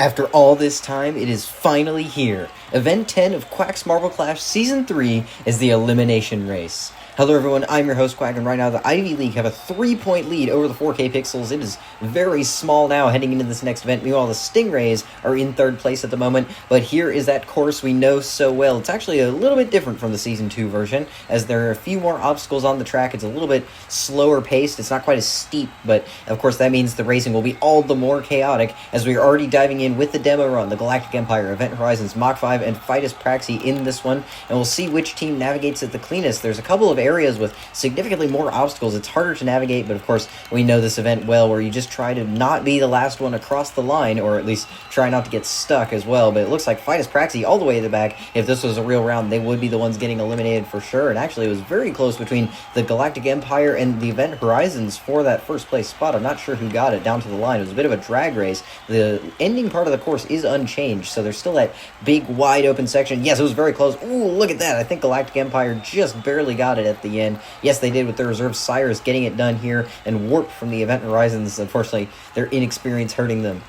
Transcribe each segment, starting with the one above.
After all this time, it is finally here. Event 10 of Quack's Marble Clash Season 3 is the Elimination Race. Hello everyone, I'm your host Quack, and right now the Ivy League have a 3-point lead over the 4K Pixels. It is very small now heading into this next event. Meanwhile, the Stingrays are in 3rd place at the moment, but here is that course we know so well. It's actually a little bit different from the Season 2 version, as there are a few more obstacles on the track. It's a little bit slower paced, it's not quite as steep, but of course that means the racing will be all the more chaotic, as we are already diving in with the demo run, the Galactic Empire, Event Horizons, Mach 5, and Fidus Praxi in this one, and we'll see which team navigates it the cleanest. There's a couple of areas with significantly more obstacles. It's harder to navigate, but of course we know this event well, where you just try to not be the last one across the line, or at least try not to get stuck as well. But it looks like Fidus Praxi all the way to the back. If this was a real round, they would be the ones getting eliminated for sure, and actually it was very close between the Galactic Empire and the Event Horizons for that first place spot. I'm not sure who got it down to the line. It was a bit of a drag race. The ending part of the course is unchanged, so there's still that big wide open section. Yes, it was very close. Ooh, look at that. I think Galactic Empire just barely got it at the end. Yes, they did with their reserve Cyrus getting it done here, and Warp from the Event Horizons. Unfortunately, their inexperience hurting them.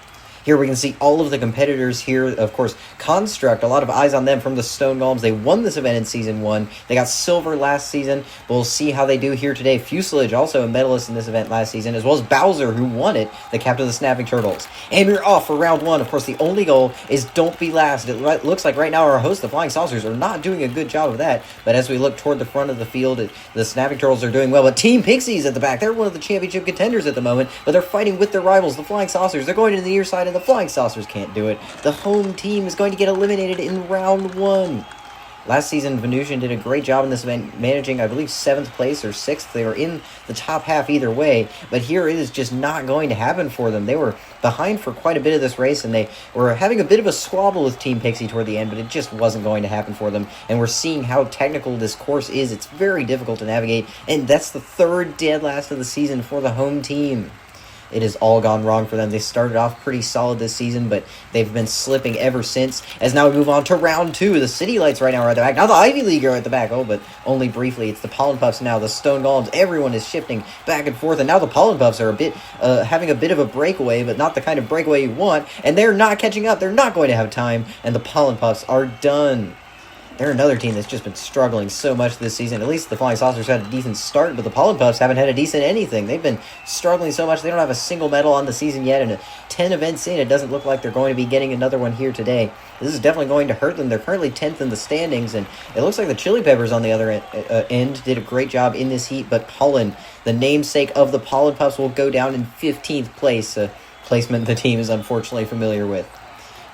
Here we can see all of the competitors here. Of course, Construct, a lot of eyes on them from the Stone Golems. They won this event in Season 1. They got silver last season. We'll see how they do here today. Fuselage, also a medalist in this event last season, as well as Bowser, who won it, the captain of the Snapping Turtles. And we're off for round 1. Of course, the only goal is don't be last. It looks like right now our hosts, the Flying Saucers, are not doing a good job of that. But as we look toward the front of the field, the Snapping Turtles are doing well. But Team Pixies at the back, they're one of the championship contenders at the moment, but they're fighting with their rivals, the Flying Saucers. They're going to the near side, and the Flying Saucers can't do it. The home team is going to get eliminated in round 1. Last season, Venusian did a great job in this event, managing, I believe, 7th place or 6th. They were in the top half either way, but here it is just not going to happen for them. They were behind for quite a bit of this race, and they were having a bit of a squabble with Team Pixie toward the end, but it just wasn't going to happen for them, and we're seeing how technical this course is. It's very difficult to navigate, and that's the 3rd dead last of the season for the home team. It has all gone wrong for them. They started off pretty solid this season, but they've been slipping ever since. As now we move on to round 2. The City Lights right now are at the back. Now the Ivy League are at the back. Oh, but only briefly. It's the Pollen Puffs now. The Stone Golems. Everyone is shifting back and forth. And now the Pollen Puffs are having a bit of a breakaway, but not the kind of breakaway you want. And they're not catching up. They're not going to have time. And the Pollen Puffs are done. They're another team that's just been struggling so much this season. At least the Flying Saucers had a decent start, but the Pollen Puffs haven't had a decent anything. They've been struggling so much. They don't have a single medal on the season yet, and 10 events in, it doesn't look like they're going to be getting another one here today. This is definitely going to hurt them. They're currently 10th in the standings, and it looks like the Chili Peppers on the other end did a great job in this heat, but Pollen, the namesake of the Pollen Puffs, will go down in 15th place, a placement the team is unfortunately familiar with.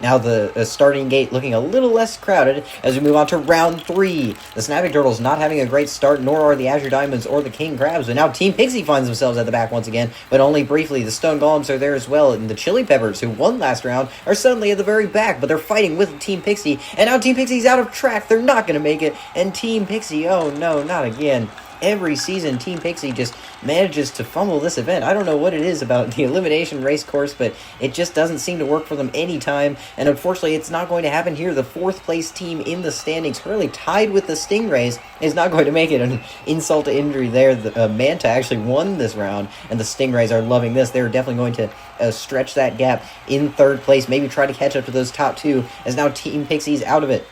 Now the starting gate looking a little less crowded as we move on to round 3. The Snapping Turtles not having a great start, nor are the Azure Diamonds or the King Crabs. But now Team Pixie finds themselves at the back once again, but only briefly. The Stone Golems are there as well, and the Chili Peppers, who won last round, are suddenly at the very back, but they're fighting with Team Pixie. And now Team Pixie's out of track. They're not going to make it. And Team Pixie, oh no, not again. Every season, Team Pixie just manages to fumble this event. I don't know what it is about the Elimination race course, but it just doesn't seem to work for them anytime, and unfortunately, it's not going to happen here. The 4th place team in the standings, currently tied with the Stingrays, is not going to make it. An insult to injury there. Manta actually won this round, and the Stingrays are loving this. They're definitely going to stretch that gap in 3rd place, maybe try to catch up to those top 2, as now Team Pixie's out of it.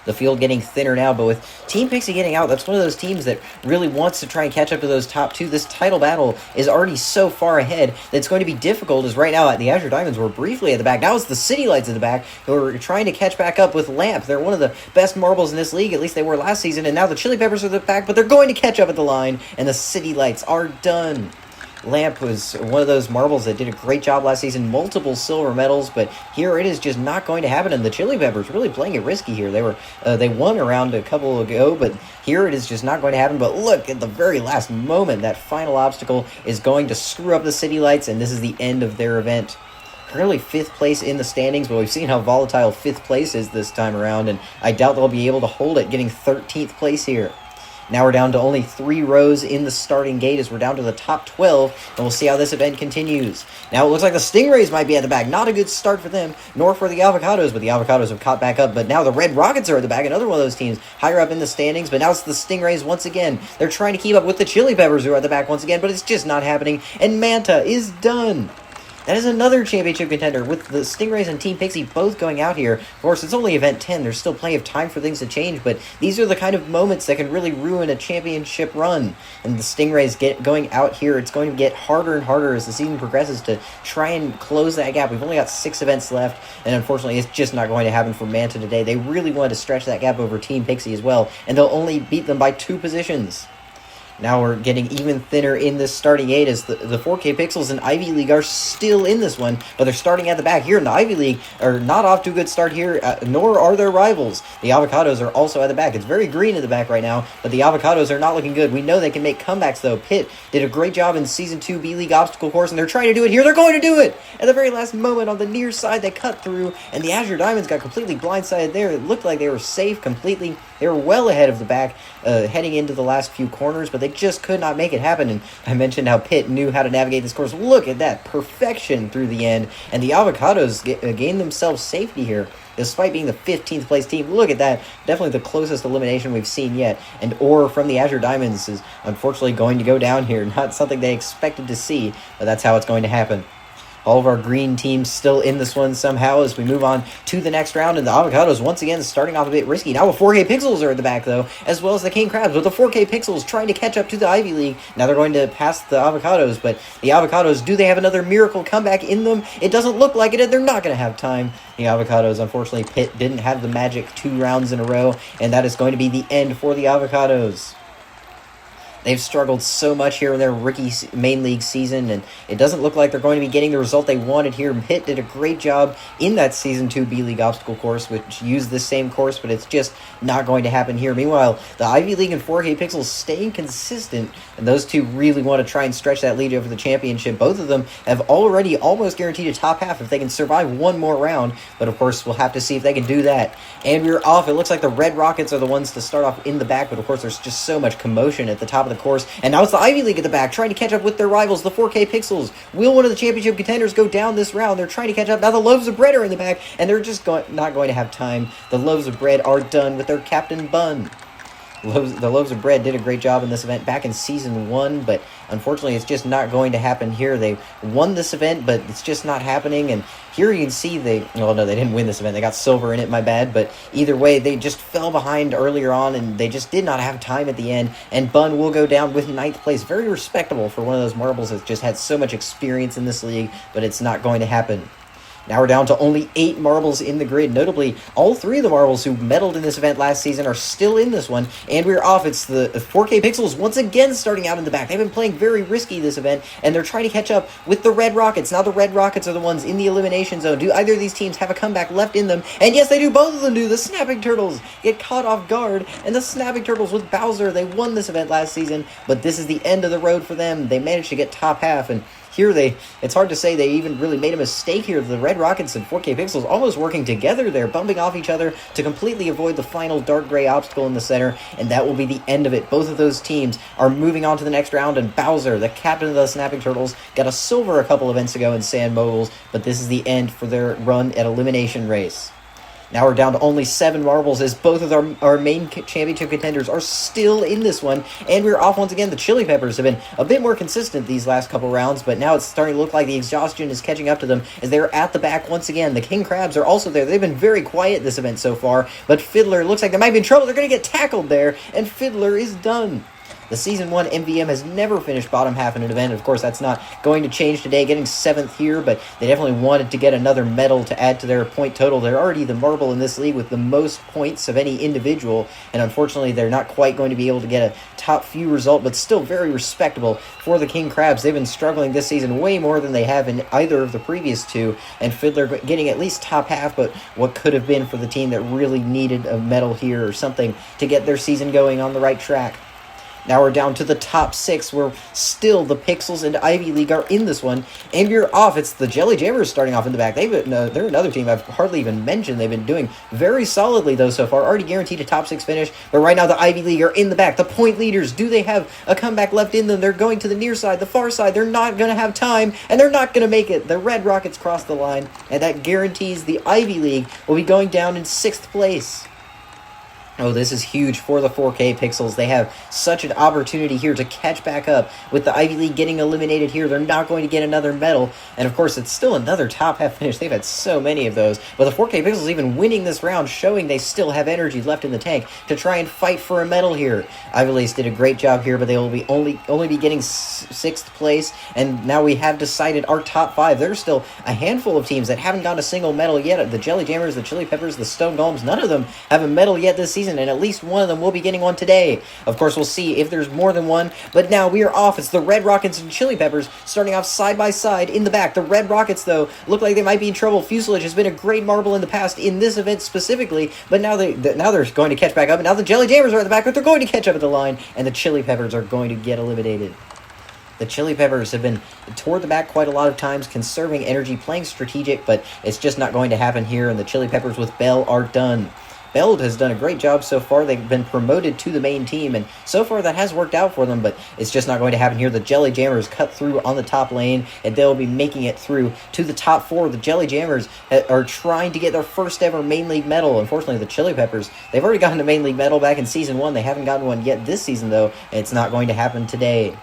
The field getting thinner now, but with Team Pixie getting out, that's one of those teams that really wants to try and catch up to those top 2. This title battle is already so far ahead that it's going to be difficult, as right now the Azure Diamonds were briefly at the back. Now it's the City Lights at the back who are trying to catch back up with Lamp. They're one of the best marbles in this league, at least they were last season, and now the Chili Peppers are at the back, but they're going to catch up at the line, and the City Lights are done. Lamp was one of those marbles that did a great job last season, multiple silver medals, but here it is just not going to happen, and the Chili Peppers really playing it risky here. They won a round a couple ago, but here it is just not going to happen. But look, at the very last moment, that final obstacle is going to screw up the City Lights, and this is the end of their event. Currently 5th place in the standings, but we've seen how volatile 5th place is this time around, and I doubt they'll be able to hold it, getting 13th place here. Now we're down to only 3 rows in the starting gate as we're down to the top 12, and we'll see how this event continues. Now it looks like the Stingrays might be at the back. Not a good start for them, nor for the Avocados, but the Avocados have caught back up. But now the Red Rockets are at the back, another one of those teams higher up in the standings, but now it's the Stingrays once again. They're trying to keep up with the Chili Peppers who are at the back once again, but it's just not happening, and Manta is done. That is another championship contender, with the Stingrays and Team Pixie both going out here. Of course, it's only Event 10. There's still plenty of time for things to change, but these are the kind of moments that can really ruin a championship run. And the Stingrays going out here, it's going to get harder and harder as the season progresses to try and close that gap. We've only got 6 events left, and unfortunately, it's just not going to happen for Manta today. They really wanted to stretch that gap over Team Pixie as well, and they'll only beat them by 2 positions. Now we're getting even thinner in this starting 8 as the 4K Pixels and Ivy League are still in this one, but they're starting at the back. Here in the Ivy League are not off to a good start here, nor are their rivals. The Avocados are also at the back. It's very green at the back right now, but the Avocados are not looking good. We know they can make comebacks, though. Pitt did a great job in Season 2 B-League Obstacle Course, and they're trying to do it here. They're going to do it! At the very last moment on the near side, they cut through, and the Azure Diamonds got completely blindsided there. It looked like they were safe completely. They were well ahead of the back, heading into the last few corners, but they just could not make it happen. And I mentioned how Pitt knew how to navigate this course. Look at that perfection through the end, and the Avocados gained themselves safety here, despite being the 15th place team. Look at that. Definitely the closest elimination we've seen yet. And Orr from the Azure Diamonds is unfortunately going to go down here. Not something they expected to see, but that's how it's going to happen. All of our green teams still in this one somehow as we move on to the next round. And the Avocados, once again, starting off a bit risky. Now the 4K Pixels are at the back, though, as well as the King Crabs. With the 4K Pixels trying to catch up to the Ivy League. Now they're going to pass the Avocados, but the Avocados, do they have another miracle comeback in them? It doesn't look like it, and they're not going to have time. The Avocados, unfortunately, Pitt didn't have the magic 2 rounds in a row, and that is going to be the end for the Avocados. They've struggled so much here in their rookie main league season, and it doesn't look like they're going to be getting the result they wanted here. Pitt did a great job in that Season 2 B-League Obstacle Course, which used the same course, but it's just not going to happen here. Meanwhile, the Ivy League and 4K Pixels staying consistent, and those two really want to try and stretch that lead over the championship. Both of them have already almost guaranteed a top half if they can survive one more round, but of course, we'll have to see if they can do that. And we're off. It looks like the Red Rockets are the ones to start off in the back, but of course, there's just so much commotion at the top of the course, and now it's the Ivy League at the back trying to catch up with their rivals, the 4K Pixels. Will one of the championship contenders go down this round? They're trying to catch up. Now the Loaves of Bread are in the back, and they're just not going to have time. The Loaves of Bread are done with their Captain Bun. The Loaves of Bread did a great job in this event back in Season 1, but unfortunately it's just not going to happen here. They won this event, but it's just not happening, and here you can see they didn't win this event. They got silver in it, my bad, but either way, they just fell behind earlier on, and they just did not have time at the end, and Bun will go down with 9th place. Very respectable for one of those marbles that's just had so much experience in this league, but it's not going to happen. Now we're down to only 8 marbles in the grid. Notably, all 3 of the marbles who medaled in this event last season are still in this one, and we're off. It's the 4K Pixels once again starting out in the back. They've been playing very risky this event, and they're trying to catch up with the Red Rockets. Now the Red Rockets are the ones in the elimination zone. Do either of these teams have a comeback left in them? And yes, they do. Both of them do. The Snapping Turtles get caught off guard, and the Snapping Turtles with Bowser, they won this event last season, but this is the end of the road for them. They managed to get top half, and here it's hard to say they even really made a mistake here. The Red Rockets and 4K Pixels almost working together there, bumping off each other to completely avoid the final dark gray obstacle in the center, and that will be the end of it. Both of those teams are moving on to the next round, and Bowser, the captain of the Snapping Turtles, got a silver a couple events ago in Sand Moguls, but this is the end for their run at Elimination Race. Now we're down to only 7 marbles as both of our main championship contenders are still in this one, and we're off once again. The Chili Peppers have been a bit more consistent these last couple rounds, but now it's starting to look like the exhaustion is catching up to them as they're at the back once again. The King Crabs are also there. They've been very quiet this event so far, but Fiddler looks like they might be in trouble. They're going to get tackled there, and Fiddler is done. The Season 1 MVM has never finished bottom half in an event. Of course, that's not going to change today, getting 7th here, but they definitely wanted to get another medal to add to their point total. They're already the marble in this league with the most points of any individual, and unfortunately, they're not quite going to be able to get a top few result, but still very respectable for the King Crabs. They've been struggling this season way more than they have in either of the previous 2, and Fiddler getting at least top half, but what could have been for the team that really needed a medal here or something to get their season going on the right track. Now we're down to the top 6, where still the Pixels and Ivy League are in this one, and we're off. It's the Jelly Jammers starting off in the back. They're another team I've hardly even mentioned. They've been doing very solidly, though, so far. Already guaranteed a top 6 finish, but right now the Ivy League are in the back. The point leaders, do they have a comeback left in them? They're going to the near side, the far side. They're not going to have time, and they're not going to make it. The Red Rockets cross the line, and that guarantees the Ivy League will be going down in 6th place. Oh, this is huge for the 4K Pixels. They have such an opportunity here to catch back up. With the Ivy League getting eliminated here, they're not going to get another medal. And of course, it's still another top half finish. They've had so many of those. But the 4K Pixels even winning this round, showing they still have energy left in the tank to try and fight for a medal here. Ivy League did a great job here, but they will be only be getting 6th place. And now we have decided our top 5. There's still a handful of teams that haven't gotten a single medal yet. The Jelly Jammers, the Chili Peppers, the Stone Golems, none of them have a medal yet this season. And at least one of them will be getting one today. Of course, we'll see if there's more than one, but now we are off. It's the Red Rockets and Chili Peppers starting off side by side in the back. The Red Rockets, though, look like they might be in trouble. Fuselage has been a great marble in the past in this event specifically, but now they're going to catch back up, and now the Jelly Jammers are at the back, but they're going to catch up at the line, and the Chili Peppers are going to get eliminated. The Chili Peppers have been toward the back quite a lot of times, conserving energy, playing strategic, but it's just not going to happen here, and the Chili Peppers with Bell are done. Bell has done a great job so far. They've been promoted to the main team, and so far that has worked out for them, but it's just not going to happen here. The Jelly Jammers cut through on the top lane, and they'll be making it through to the top 4. The Jelly Jammers are trying to get their first ever main league medal. Unfortunately, the Chili Peppers, they've already gotten a main league medal back in Season 1. They haven't gotten one yet this season, though, and it's not going to happen today.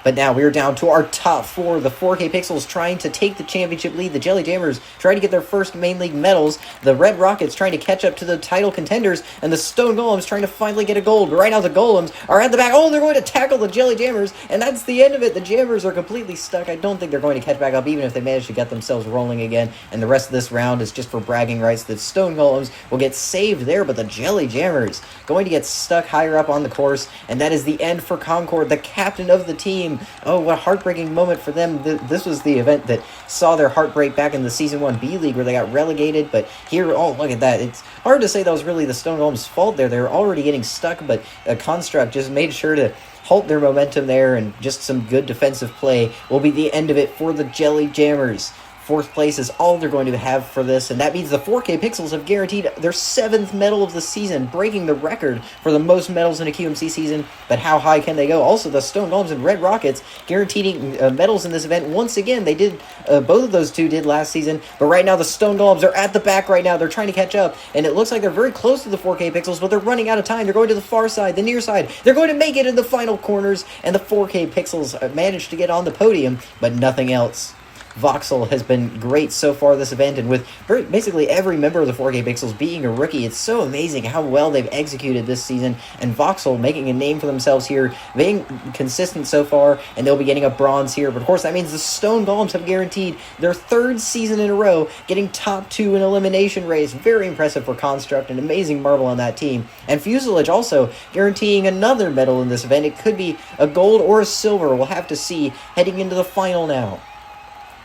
But now we're down to our top 4. The 4K Pixels trying to take the championship lead. The Jelly Jammers trying to get their first main league medals. The Red Rockets trying to catch up to the title contenders. And the Stone Golems trying to finally get a gold. But right now the Golems are at the back. Oh, they're going to tackle the Jelly Jammers. And that's the end of it. The Jammers are completely stuck. I don't think they're going to catch back up, even if they manage to get themselves rolling again. And the rest of this round is just for bragging rights. The Stone Golems will get saved there. But the Jelly Jammers going to get stuck higher up on the course. And that is the end for Concord, the captain of the team. Oh, what a heartbreaking moment for them. This was the event that saw their heartbreak back in the Season 1 B League where they got relegated, but here, oh, look at that. It's hard to say that was really the Stone Golems' fault there. They were already getting stuck, but Construct just made sure to halt their momentum there, and just some good defensive play will be the end of it for the Jelly Jammers. 4th place is all they're going to have for this, and that means the 4K Pixels have guaranteed their 7th medal of the season, breaking the record for the most medals in a QMC season. But how high can they go? Also, the Stone Golems and Red Rockets guaranteeing medals in this event once again. They did, both of those two did last season, but right now the Stone Golems are at the back right now. They're trying to catch up, and it looks like they're very close to the 4K Pixels, but they're running out of time. They're going to the far side, the near side. They're going to make it in the final corners, and the 4K Pixels managed to get on the podium, but nothing else. Voxel has been great so far this event, and with basically every member of the 4K Pixels being a rookie, it's so amazing how well they've executed this season, and Voxel making a name for themselves here, being consistent so far, and they'll be getting a bronze here. But of course, that means the Stone Golems have guaranteed their 3rd season in a row, getting top 2 in elimination race. Very impressive for Construct, an amazing marble on that team. And Fuselage also guaranteeing another medal in this event. It could be a gold or a silver. We'll have to see heading into the final now.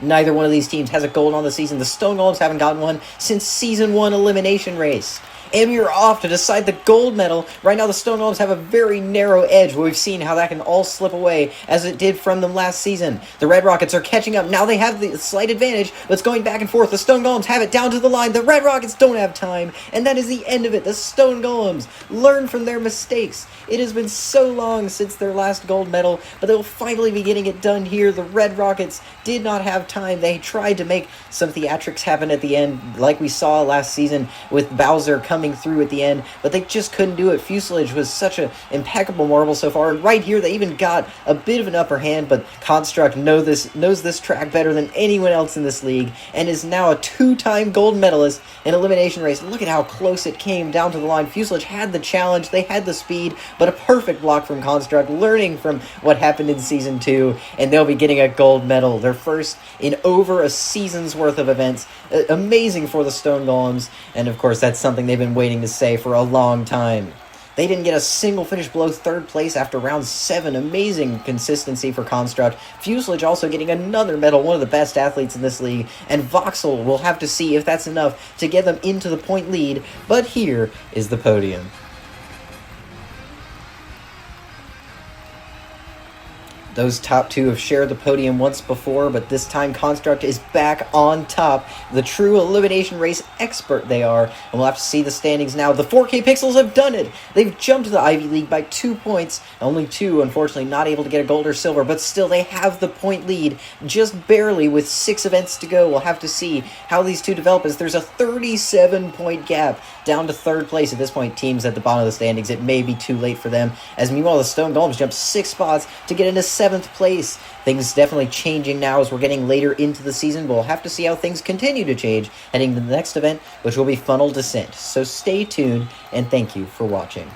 Neither one of these teams has a gold on the season. The Stone Golems haven't gotten one since Season 1 elimination race. And we are off to decide the gold medal. Right now, the Stone Golems have a very narrow edge. We've seen how that can all slip away, as it did from them last season. The Red Rockets are catching up. Now they have the slight advantage, but it's going back and forth. The Stone Golems have it down to the line. The Red Rockets don't have time, and that is the end of it. The Stone Golems learn from their mistakes. It has been so long since their last gold medal, but they will finally be getting it done here. The Red Rockets did not have time. They tried to make some theatrics happen at the end, like we saw last season with Bowser coming through at the end, but they just couldn't do it. Fuselage was such an impeccable marble so far, and right here they even got a bit of an upper hand, but Construct knows this track better than anyone else in this league, and is now a 2-time gold medalist in elimination race. Look at how close it came down to the line. Fuselage had the challenge, they had the speed, but a perfect block from Construct, learning from what happened in Season 2, and they'll be getting a gold medal, their first in over a season's worth of events. Amazing for the Stone Golems, and of course that's something they've been waiting to say for a long time. They didn't get a single finish below 3rd place after round 7. Amazing consistency for Construct. Fuselage also getting another medal, one of the best athletes in this league, and Voxel will have to see if that's enough to get them into the point lead, but here is the podium. Those top two have shared the podium once before, but this time Construct is back on top. The true elimination race expert they are, and we'll have to see the standings now. The 4K Pixels have done it! They've jumped the Ivy League by 2 points. Only two, unfortunately, not able to get a gold or silver, but still they have the point lead, just barely with 6 events to go. We'll have to see how these two develop, as there's a 37-point gap down to third place. At this point, teams at the bottom of the standings, it may be too late for them, as meanwhile the Stone Golems jump 6 spots to get into 7th place. Things definitely changing now as we're getting later into the season, but we'll have to see how things continue to change heading to the next event, which will be Funnel Descent. So stay tuned, and thank you for watching.